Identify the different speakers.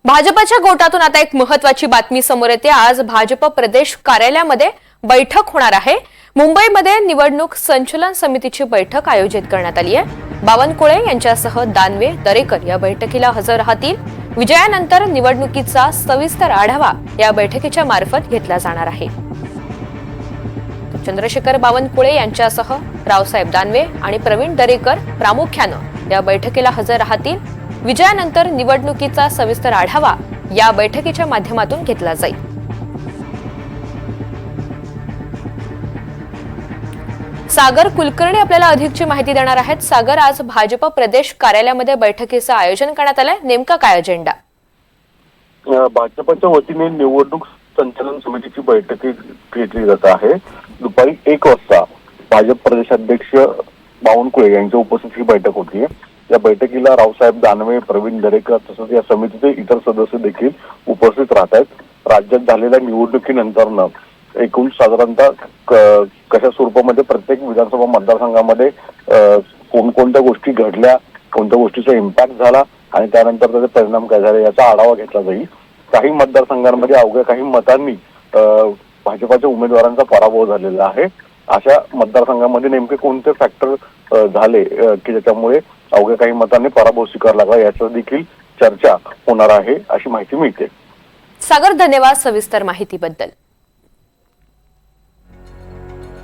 Speaker 1: भाजपच्या गोटातून आता एक महत्त्वाची बातमी समोर येते। आज भाजप प्रदेश कार्यालयामध्ये बैठक होणार आहे। मुंबईमध्ये निवडणूक संचालन समितीची बैठक आयोजित करण्यात आली आहे। बावनकुळे यांच्यासह दानवे, दरेकर या बैठकीला हजर राहतील। विजयानंतर निवडणुकीचा सविस्तर आढावा या बैठकीच्या मार्फत घेतला जाणार आहे। चंद्रशेखर बावनकुळे यांच्यासह रावसाहेब दानवे आणि प्रवीण दरेकर प्रामुख्याने या बैठकीला हजर राहतील। विजयानंतर निवडणुकीचा सविस्तर आढावा या बैठकीच्या माध्यमातून घेतला जाईल। सागर कुलकर्णी आपल्याला अधिकची माहिती देणार आहेत। सागर, आज भाजप प्रदेश कार्यालयामध्ये बैठकीचं आयोजन करण्यात आलंय, नेमका काय अजेंडा?
Speaker 2: भाजपच्या वतीने निवडणूक संचालन समितीची बैठक घेतली जात आहे। दुपारी 1 वाजता भाजप प्रदेशाध्यक्ष बावनकुळे यांच्या उपस्थितीत ही बैठक होती। या बैठकीला रावसाहेब दानवे, प्रवीण दरेकर तसंच या समितीचे इतर सदस्य देखील उपस्थित राहत आहेत। राज्यात झालेल्या निवडणुकीनंतर एकूण साधारणतः कशा स्वरूपामध्ये प्रत्येक विधानसभा मतदारसंघामध्ये कोणकोणत्या गोष्टी घडल्या, कोणत्या गोष्टीचा इम्पॅक्ट झाला आणि त्यानंतर त्याचे परिणाम काय झाले याचा आढावा घेतला जाईल। काही मतदारसंघांमध्ये अवघ्या काही मतांनी भाजपाच्या उमेदवारांचा पराभव झालेला आहे। अशा मतदारसंघामध्ये नेमके कोणते फॅक्टर झाले की ज्याच्यामुळे अवघ्या काही मतांनी पराभव स्वीकारला लागला याची देखील चर्चा होणार आहे, अशी माहिती मिळते।
Speaker 1: सागर, धन्यवाद सविस्तर माहितीबद्दल।